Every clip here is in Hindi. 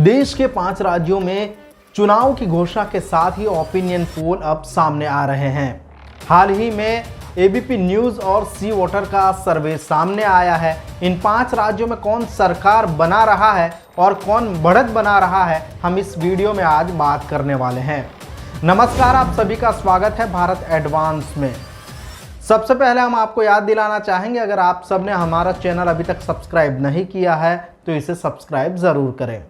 देश के 5 राज्यों में चुनाव की घोषणा के साथ ही ओपिनियन पोल अब सामने आ रहे हैं। हाल ही में एबीपी न्यूज़ और सी वोटर का सर्वे सामने आया है। इन 5 राज्यों में कौन सरकार बना रहा है और कौन बढ़त बना रहा है, हम इस वीडियो में आज बात करने वाले हैं। नमस्कार, आप सभी का स्वागत है भारत एडवांस में। सबसे पहले हम आपको याद दिलाना चाहेंगे, अगर आप सबने हमारा चैनल अभी तक सब्सक्राइब नहीं किया है तो इसे सब्सक्राइब ज़रूर करें।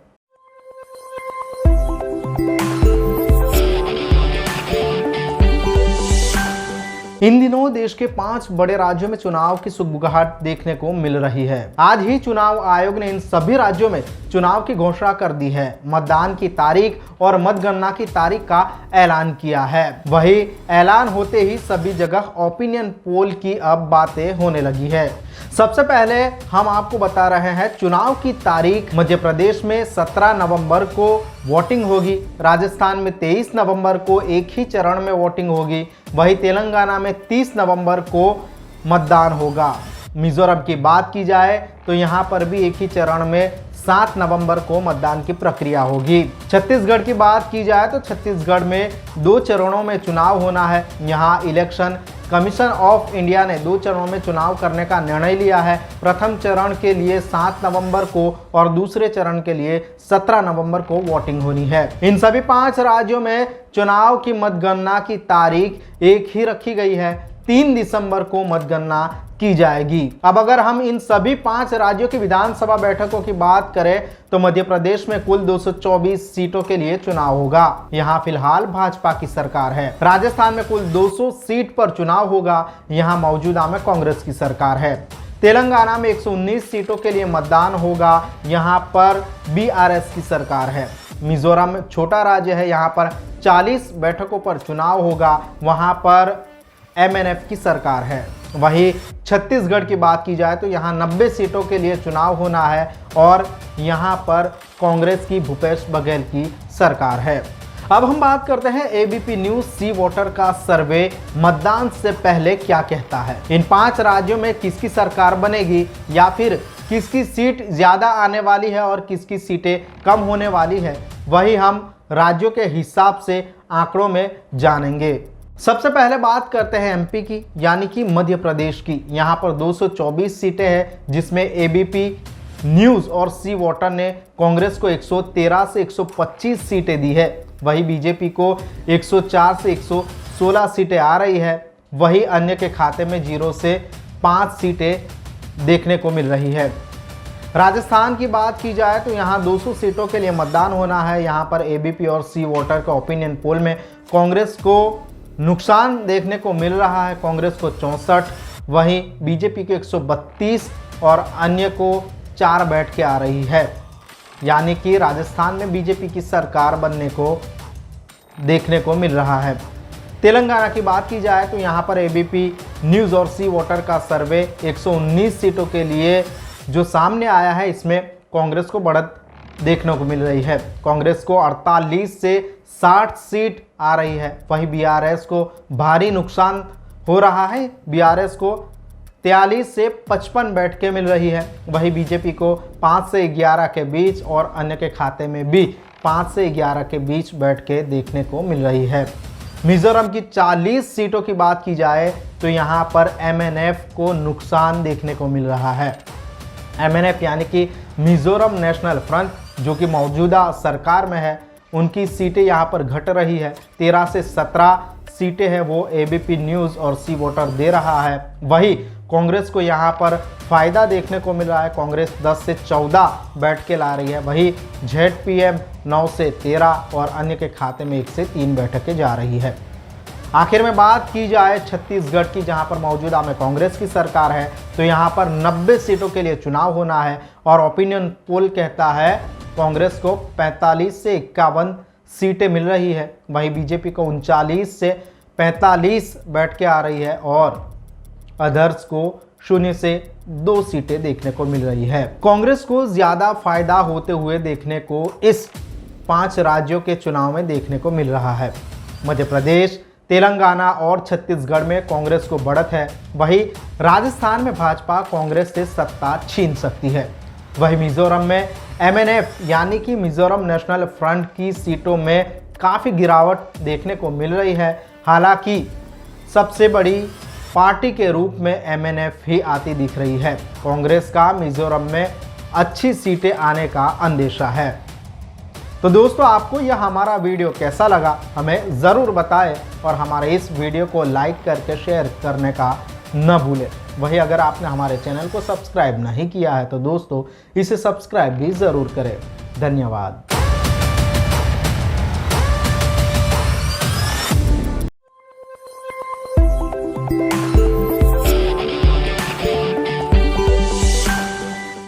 इन दिनों देश के 5 बड़े राज्यों में चुनाव की सुगबुगाहट देखने को मिल रही है। आज ही चुनाव आयोग ने इन सभी राज्यों में चुनाव की घोषणा कर दी है। मतदान की तारीख और मतगणना की तारीख का ऐलान किया है। वही ऐलान होते ही सभी जगह ओपिनियन पोल की अब बातें होने लगी है। सबसे पहले हम आपको बता रहे हैं चुनाव की तारीख। मध्य प्रदेश में 17 नवंबर को वोटिंग होगी। राजस्थान में 23 नवंबर को एक ही चरण में वोटिंग होगी। वही तेलंगाना में 30 नवंबर को मतदान होगा। मिजोरम की बात की जाए तो यहाँ पर भी एक ही चरण में 7 नवंबर को मतदान की प्रक्रिया होगी। छत्तीसगढ़ की बात की जाए तो छत्तीसगढ़ में 2 चरणों में चुनाव होना है। यहाँ इलेक्शन कमीशन ऑफ इंडिया ने 2 चरणों में चुनाव करने का निर्णय लिया है। प्रथम चरण के लिए 7 नवंबर को और दूसरे चरण के लिए 17 नवंबर को वोटिंग होनी है। इन सभी 5 राज्यों में चुनाव की मतगणना की तारीख एक ही रखी गई है। 3 दिसंबर को मतगणना की जाएगी। अब अगर हम इन सभी 5 राज्यों की विधानसभा बैठकों की बात करें तो मध्य प्रदेश में कुल 224 सीटों के लिए चुनाव होगा। यहाँ फिलहाल भाजपा की सरकार है। राजस्थान में कुल 200 सीट पर चुनाव होगा। यहाँ मौजूदा में कांग्रेस की सरकार है। तेलंगाना में 119 सीटों के लिए मतदान होगा। यहाँ पर बीआरएस की सरकार है। मिजोरम छोटा राज्य है, यहाँ पर 40 बैठकों पर चुनाव होगा। वहाँ पर एमएनएफ की सरकार है। वहीं छत्तीसगढ़ की बात की जाए तो यहाँ 90 सीटों के लिए चुनाव होना है और यहाँ पर कांग्रेस की भूपेश बघेल की सरकार है। अब हम बात करते हैं एबीपी न्यूज़ सी वोटर का सर्वे मतदान से पहले क्या कहता है। इन 5 राज्यों में किसकी सरकार बनेगी या फिर किसकी सीट ज़्यादा आने वाली है और किसकी सीटें कम होने वाली है, वही हम राज्यों के हिसाब से आंकड़ों में जानेंगे। सबसे पहले बात करते हैं एमपी की, यानी कि मध्य प्रदेश की। यहाँ पर 224 सीटें हैं, जिसमें एबीपी न्यूज़ और सी वोटर ने कांग्रेस को 113 से 125 सीटें दी है। वही बीजेपी को 104 से 116 सीटें आ रही है। वही अन्य के खाते में 0 से 5 सीटें देखने को मिल रही है। राजस्थान की बात की जाए तो यहाँ 200 सीटों के लिए मतदान होना है। यहाँ पर एबीपी और सी वोटर का ओपिनियन पोल में कांग्रेस को नुकसान देखने को मिल रहा है। कांग्रेस को 64, वहीं बीजेपी को 132 और अन्य को 4 बैठकें आ रही है। यानी कि राजस्थान में बीजेपी की सरकार बनने को देखने को मिल रहा है। तेलंगाना की बात की जाए तो यहाँ पर एबीपी न्यूज़ और सी वोटर का सर्वे 119 सीटों के लिए जो सामने आया है, इसमें कांग्रेस को बढ़त देखने को मिल रही है। कांग्रेस को 48 से 60 सीट आ रही है। वही बीआरएस को भारी नुकसान हो रहा है। बीआरएस को 43 से 55 बैठकें मिल रही है। वही बीजेपी को 5 से 11 के बीच और अन्य के खाते में भी 5 से 11 के बीच बैठकें देखने को मिल रही है। मिजोरम की 40 सीटों की बात की जाए तो यहाँ पर एमएनएफ को नुकसान देखने को मिल रहा है। एमएनएफ यानी कि मिजोरम नेशनल फ्रंट, जो कि मौजूदा सरकार में है, उनकी सीटें यहाँ पर घट रही है। 13 से 17 सीटें हैं वो एबीपी न्यूज़ और सी वोटर दे रहा है। वही कांग्रेस को यहाँ पर फ़ायदा देखने को मिल रहा है। कांग्रेस 10 से 14 बैठकें ला रही है। वही जेडपीएम 9 से 13 और अन्य के खाते में 1 से 3 बैठकें जा रही है। आखिर में बात की जाए छत्तीसगढ़ की, जहां पर मौजूदा में कांग्रेस की सरकार है, तो यहां पर 90 सीटों के लिए चुनाव होना है और ओपिनियन पोल कहता है कांग्रेस को 45 से 51 सीटें मिल रही है। वहीं बीजेपी को 39 से 45 बैठकें आ रही है और अदर्स को 0 से 2 सीटें देखने को मिल रही है। कांग्रेस को ज़्यादा फायदा होते हुए देखने को इस 5 राज्यों के चुनाव में देखने को मिल रहा है। मध्य प्रदेश, तेलंगाना और छत्तीसगढ़ में कांग्रेस को बढ़त है। वहीं राजस्थान में भाजपा कांग्रेस से सत्ता छीन सकती है। वही मिजोरम में MNF यानी कि मिजोरम नेशनल फ्रंट की सीटों में काफ़ी गिरावट देखने को मिल रही है। हालांकि सबसे बड़ी पार्टी के रूप में MNF ही आती दिख रही है। कांग्रेस का मिजोरम में अच्छी सीटें आने का अंदेशा है। तो दोस्तों, आपको यह हमारा वीडियो कैसा लगा हमें ज़रूर बताएं और हमारे इस वीडियो को लाइक करके शेयर करने का न भूलें। वही अगर आपने हमारे चैनल को सब्सक्राइब नहीं किया है तो दोस्तों इसे सब्सक्राइब भी ज़रूर करें। धन्यवाद।